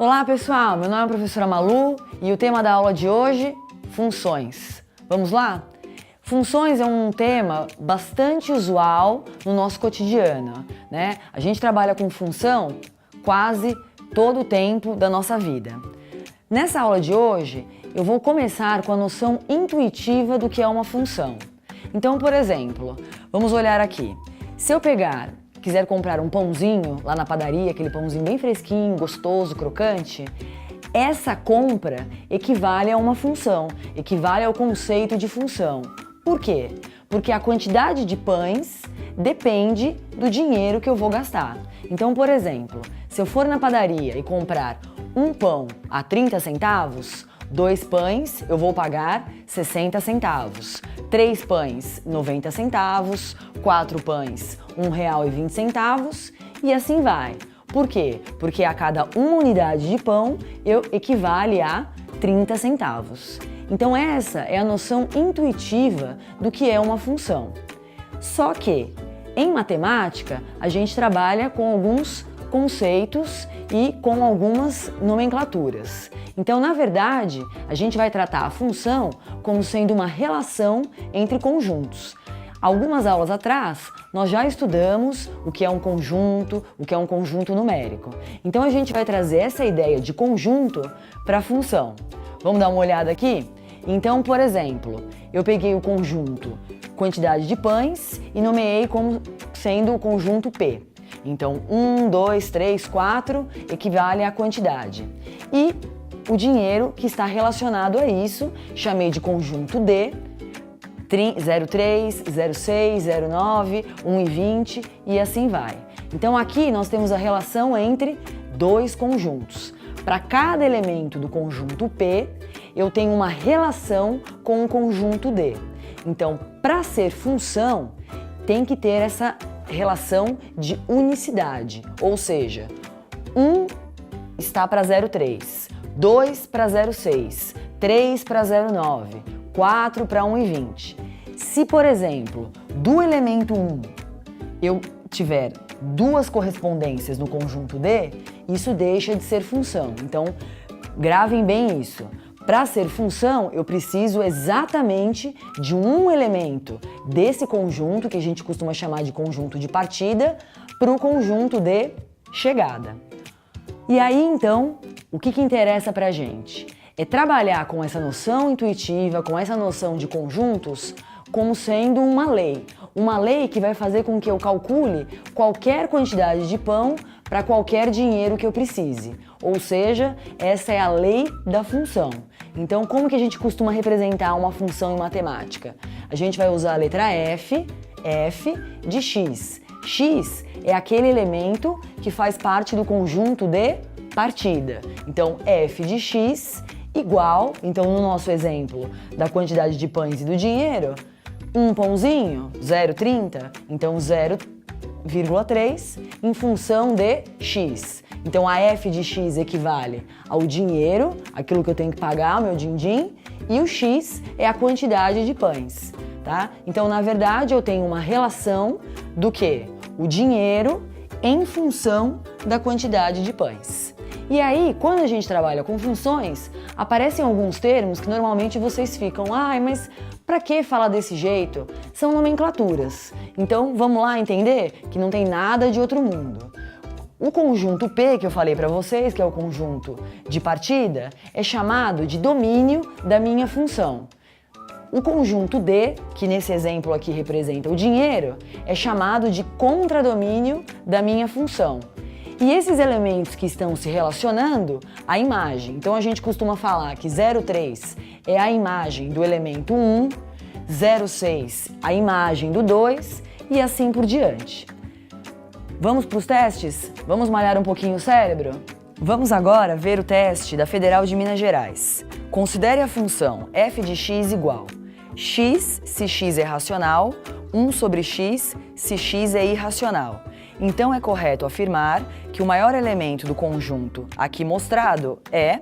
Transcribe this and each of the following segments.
Olá pessoal, meu nome é a professora Malu e o tema da aula de hoje, funções. Vamos lá? Funções é um tema bastante usual no nosso cotidiano, né? A gente trabalha com função quase todo o tempo da nossa vida. Nessa aula de hoje, eu vou começar com a noção intuitiva do que é uma função. Então, por exemplo, vamos olhar aqui. Se eu quiser comprar um pãozinho lá na padaria, aquele pãozinho bem fresquinho, gostoso, crocante, essa compra equivale a uma função, equivale ao conceito de função. Por quê? Porque a quantidade de pães depende do dinheiro que eu vou gastar. Então, por exemplo, se eu for na padaria e comprar um pão a 30 centavos, 2 pães eu vou pagar 60 centavos, 3 pães 90 centavos, 4 pães R$1,20 e assim vai. Por quê? Porque a cada uma unidade de pão equivale a 30 centavos. Então essa é a noção intuitiva do que é uma função. Só que em matemática a gente trabalha com alguns conceitos e com algumas nomenclaturas. Então, na verdade, a gente vai tratar a função como sendo uma relação entre conjuntos. Algumas aulas atrás, nós já estudamos o que é um conjunto, o que é um conjunto numérico. Então, a gente vai trazer essa ideia de conjunto para a função. Vamos dar uma olhada aqui? Então, por exemplo, eu peguei o conjunto quantidade de pães e nomeei como sendo o conjunto P. Então, 1, 2, 3, 4 equivale à quantidade. E o dinheiro que está relacionado a isso, chamei de conjunto D, 03, 06, 09, 1,20 e assim vai. Então aqui nós temos a relação entre dois conjuntos. Para cada elemento do conjunto P, eu tenho uma relação com o conjunto D. Então, para ser função, tem que ter essa relação de unicidade, ou seja, 1 está para 0,3, 2 para 0,6, 3 para 0,9, 4 para 1,20. Se, por exemplo, do elemento 1 eu tiver duas correspondências no conjunto D, isso deixa de ser função. Então, gravem bem isso. Para ser função, eu preciso exatamente de um elemento desse conjunto, que a gente costuma chamar de conjunto de partida, para o conjunto de chegada. E aí, então, o que interessa para a gente? É trabalhar com essa noção intuitiva, com essa noção de conjuntos, como sendo uma lei. Uma lei que vai fazer com que eu calcule qualquer quantidade de pão para qualquer dinheiro que eu precise. Ou seja, essa é a lei da função. Então, como que a gente costuma representar uma função em matemática? A gente vai usar a letra F de x. X é aquele elemento que faz parte do conjunto de partida. Então, f de x igual, então no nosso exemplo da quantidade de pães e do dinheiro, um pãozinho, 0,30, então 0,3 em função de x. Então a f de x equivale ao dinheiro, aquilo que eu tenho que pagar, o meu din-din, e o x é a quantidade de pães, tá? Então na verdade eu tenho uma relação do que? O dinheiro em função da quantidade de pães. E aí, quando a gente trabalha com funções, aparecem alguns termos que normalmente vocês ficam, ai, mas pra que falar desse jeito? São nomenclaturas. Então, vamos lá entender que não tem nada de outro mundo. O conjunto P, que eu falei pra vocês, que é o conjunto de partida, é chamado de domínio da minha função. O conjunto D, que nesse exemplo aqui representa o dinheiro, é chamado de contradomínio da minha função. E esses elementos que estão se relacionando, a imagem. Então a gente costuma falar que 0,3 é a imagem do elemento 1, 0,6 a imagem do 2 e assim por diante. Vamos para os testes? Vamos malhar um pouquinho o cérebro? Vamos agora ver o teste da Federal de Minas Gerais. Considere a função f de x igual x se x é racional, 1 sobre x se x é irracional. Então é correto afirmar que o maior elemento do conjunto aqui mostrado é...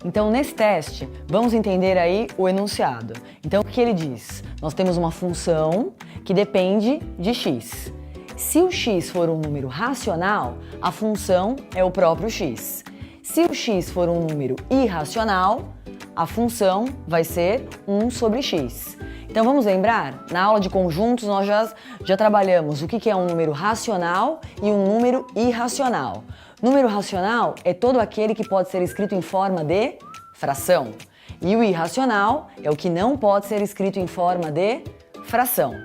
Então nesse teste, vamos entender aí o enunciado. Então o que ele diz? Nós temos uma função que depende de x. Se o x for um número racional, a função é o próprio x. Se o x for um número irracional, a função vai ser 1 sobre x. Então vamos lembrar? Na aula de conjuntos nós já trabalhamos o que é um número racional e um número irracional. Número racional é todo aquele que pode ser escrito em forma de fração. E o irracional é o que não pode ser escrito em forma de fração.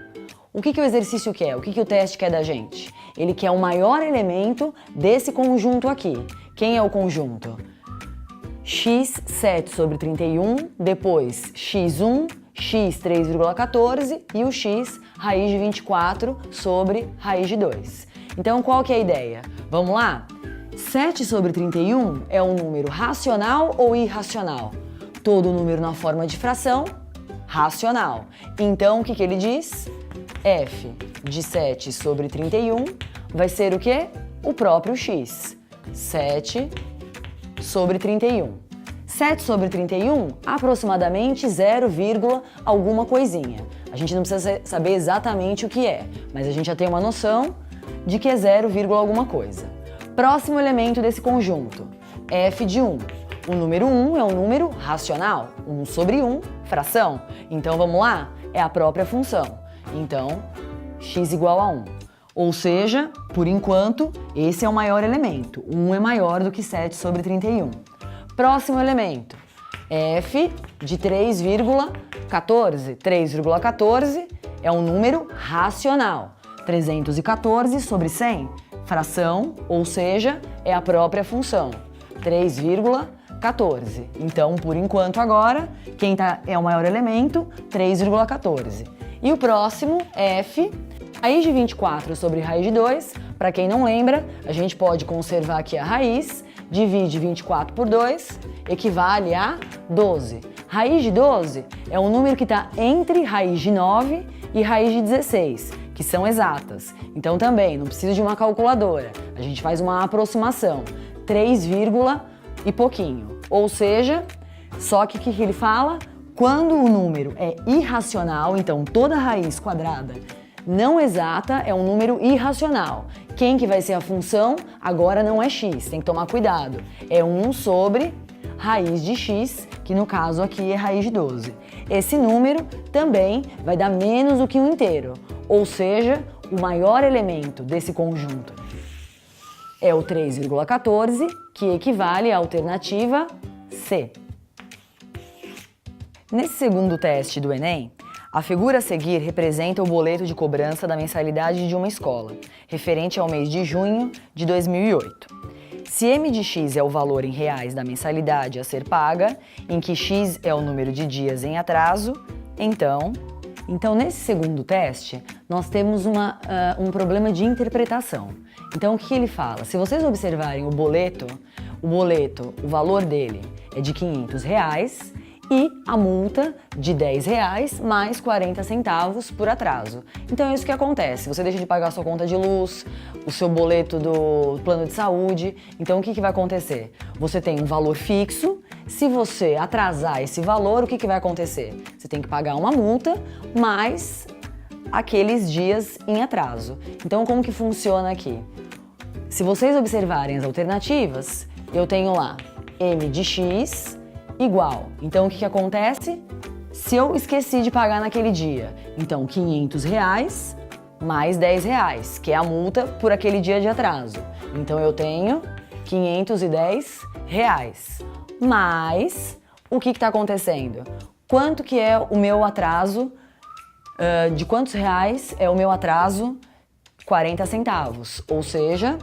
O que o exercício quer? O que o teste quer da gente? Ele quer o maior elemento desse conjunto aqui. Quem é o conjunto? x 7 sobre 31, depois x1, x 3,14 e o x raiz de 24 sobre raiz de 2. Então qual que é a ideia? Vamos lá? 7 sobre 31 é um número racional ou irracional? Todo número na forma de fração, racional. Então o que ele diz? F de 7 sobre 31 vai ser o quê? O próprio x. 7 sobre 31. 7 sobre 31, aproximadamente 0, alguma coisinha. A gente não precisa saber exatamente o que é, mas a gente já tem uma noção de que é 0, alguma coisa. Próximo elemento desse conjunto, f de 1. O número 1 é um número racional, 1 sobre 1, fração. Então vamos lá? É a própria função. Então, x igual a 1. Ou seja, por enquanto, esse é o maior elemento. 1 é maior do que 7 sobre 31. Próximo elemento, f de 3,14. 3,14 é um número racional. 314 sobre 100, fração, ou seja, é a própria função. 3,14. Então, por enquanto agora, quem é o maior elemento? 3,14. E o próximo, f, raiz de 24 sobre raiz de 2. Para quem não lembra, a gente pode conservar aqui a raiz, divide 24 por 2, equivale a 12. Raiz de 12 é um número que está entre raiz de 9 e raiz de 16, que são exatas. Então também não precisa de uma calculadora, a gente faz uma aproximação, 3, e pouquinho. Ou seja, só que o que ele fala? Quando o número é irracional, então toda raiz quadrada não exata é um número irracional. Quem que vai ser a função? Agora não é x, tem que tomar cuidado. É 1 sobre raiz de x, que no caso aqui é raiz de 12. Esse número também vai dar menos do que um inteiro, ou seja, o maior elemento desse conjunto é o 3,14, que equivale à alternativa C. Nesse segundo teste do Enem, a figura a seguir representa o boleto de cobrança da mensalidade de uma escola, referente ao mês de junho de 2008. Se m de x é o valor em reais da mensalidade a ser paga, em que x é o número de dias em atraso, então nesse segundo teste, nós temos um problema de interpretação. Então, o que ele fala? Se vocês observarem o boleto, o valor dele é de R$500 e a multa de R$10 mais 40 centavos por atraso. Então é isso que acontece, você deixa de pagar a sua conta de luz, o seu boleto do plano de saúde, então o que vai acontecer? Você tem um valor fixo, se você atrasar esse valor, o que vai acontecer? Você tem que pagar uma multa mais aqueles dias em atraso. Então como que funciona aqui? Se vocês observarem as alternativas, eu tenho lá m de x igual. Então, o que acontece? Se eu esqueci de pagar naquele dia, então R$500 mais R$10, que é a multa por aquele dia de atraso. Então, eu tenho R$510. Mas, o que está acontecendo? Quanto que é o meu atraso? De quantos reais é o meu atraso? 40 centavos, ou seja,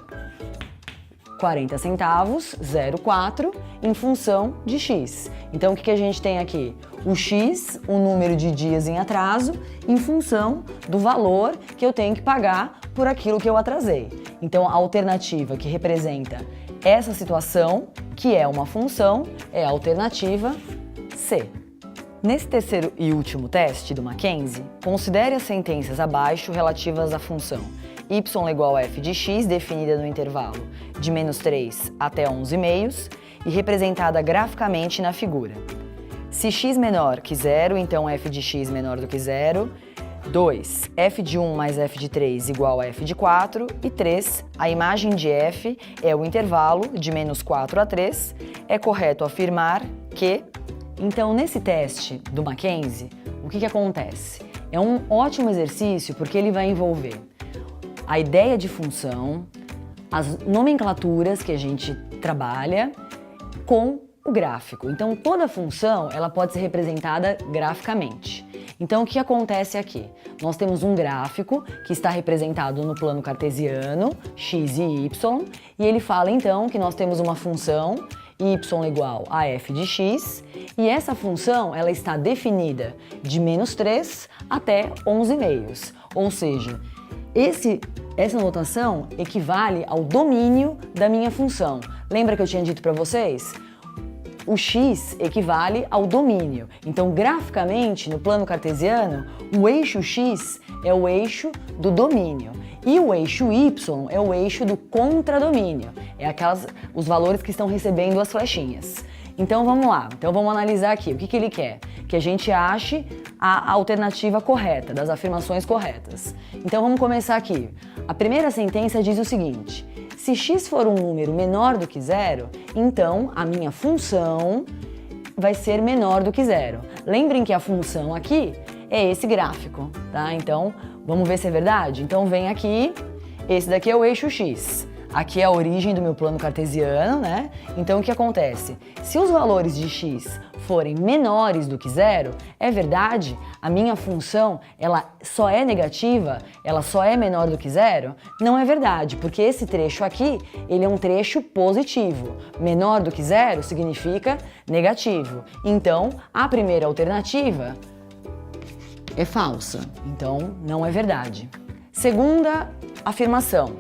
40 centavos, 0,4, em função de x. Então, o que a gente tem aqui? O x, o número de dias em atraso, em função do valor que eu tenho que pagar por aquilo que eu atrasei. Então, a alternativa que representa essa situação, que é uma função, é a alternativa C. Nesse terceiro e último teste do Mackenzie, considere as sentenças abaixo relativas à função y igual a f de x, definida no intervalo de -3 até 11,5 e representada graficamente na figura. Se x menor que 0, então f de x menor do que 0, 2, f de 1 mais f de 3 igual a f de 4. E 3, a imagem de f é o intervalo de menos 4 a 3. É correto afirmar que... Então, nesse teste do Mackenzie, o que acontece? É um ótimo exercício porque ele vai envolver a ideia de função, as nomenclaturas que a gente trabalha com o gráfico. Então, toda função ela pode ser representada graficamente. Então, o que acontece aqui? Nós temos um gráfico que está representado no plano cartesiano, x e y, e ele fala então que nós temos uma função y igual a f de x, e essa função ela está definida de menos 3 até 11,5. Ou seja, essa notação equivale ao domínio da minha função. Lembra que eu tinha dito para vocês? O x equivale ao domínio. Então, graficamente, no plano cartesiano, o eixo x é o eixo do domínio e o eixo y é o eixo do contradomínio. É os valores que estão recebendo as flechinhas. Então, vamos lá. Então, vamos analisar aqui. O que ele quer? Que a gente ache a alternativa correta, das afirmações corretas. Então, vamos começar aqui. A primeira sentença diz o seguinte: se x for um número menor do que zero, então a minha função vai ser menor do que zero. Lembrem que a função aqui é esse gráfico, tá? Então, vamos ver se é verdade? Então, vem aqui, esse daqui é o eixo x. Aqui é a origem do meu plano cartesiano, né? Então, o que acontece? Se os valores de x forem menores do que zero, é verdade, a minha função, ela só é negativa, ela só é menor do que zero? Não é verdade, porque esse trecho aqui, ele é um trecho positivo. Menor do que zero significa negativo. Então, a primeira alternativa é falsa. Então, não é verdade. Segunda afirmação.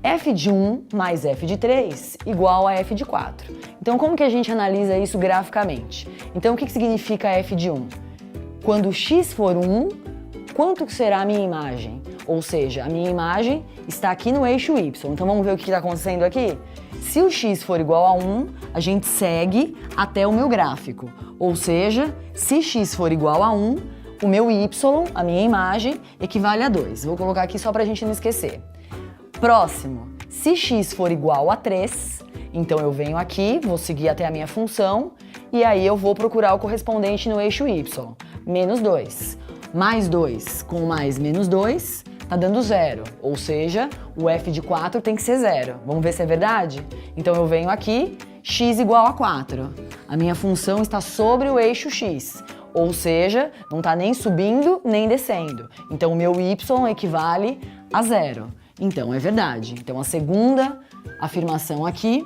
F de 1 mais F de 3 igual a F de 4. Então, como que a gente analisa isso graficamente? Então, o que significa F de 1? Quando x for 1, quanto será a minha imagem? Ou seja, a minha imagem está aqui no eixo y. Então, vamos ver o que está acontecendo aqui? Se o x for igual a 1, a gente segue até o meu gráfico. Ou seja, se x for igual a 1, o meu y, a minha imagem, equivale a 2. Vou colocar aqui só para a gente não esquecer. Próximo, se x for igual a 3, então eu venho aqui, vou seguir até a minha função, e aí eu vou procurar o correspondente no eixo y, menos 2. Mais 2 com mais menos 2, tá dando 0, ou seja, o f de 4 tem que ser 0. Vamos ver se é verdade? Então eu venho aqui, x igual a 4. A minha função está sobre o eixo x, ou seja, não está nem subindo nem descendo. Então o meu y equivale a 0. Então, é verdade. Então, a segunda afirmação aqui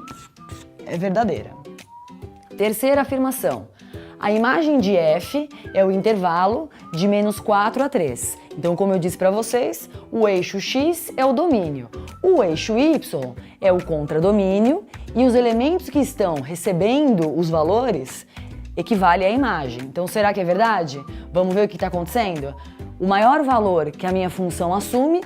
é verdadeira. Terceira afirmação. A imagem de f é o intervalo de menos 4 a 3. Então, como eu disse para vocês, o eixo x é o domínio, o eixo y é o contradomínio e os elementos que estão recebendo os valores equivalem à imagem. Então, será que é verdade? Vamos ver o que está acontecendo? O maior valor que a minha função assume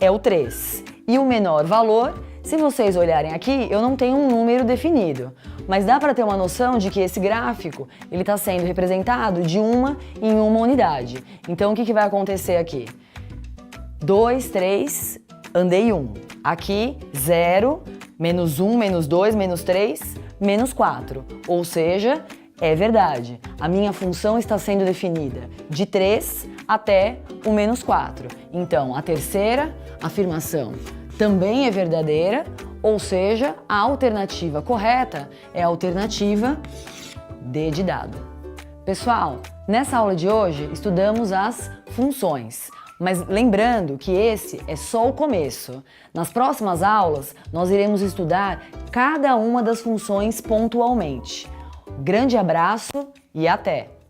é o 3. E o menor valor, se vocês olharem aqui, eu não tenho um número definido, mas dá para ter uma noção de que esse gráfico ele está sendo representado de uma em uma unidade. Então, o que vai acontecer aqui? 2, 3, andei 1. Aqui, 0, menos 1, menos 2, menos 3, menos 4. Ou seja, é verdade. A minha função está sendo definida de 3 até o menos 4. Então, a terceira afirmação também é verdadeira, ou seja, a alternativa correta é a alternativa D de dado. Pessoal, nessa aula de hoje estudamos as funções, mas lembrando que esse é só o começo. Nas próximas aulas, nós iremos estudar cada uma das funções pontualmente. Grande abraço e até!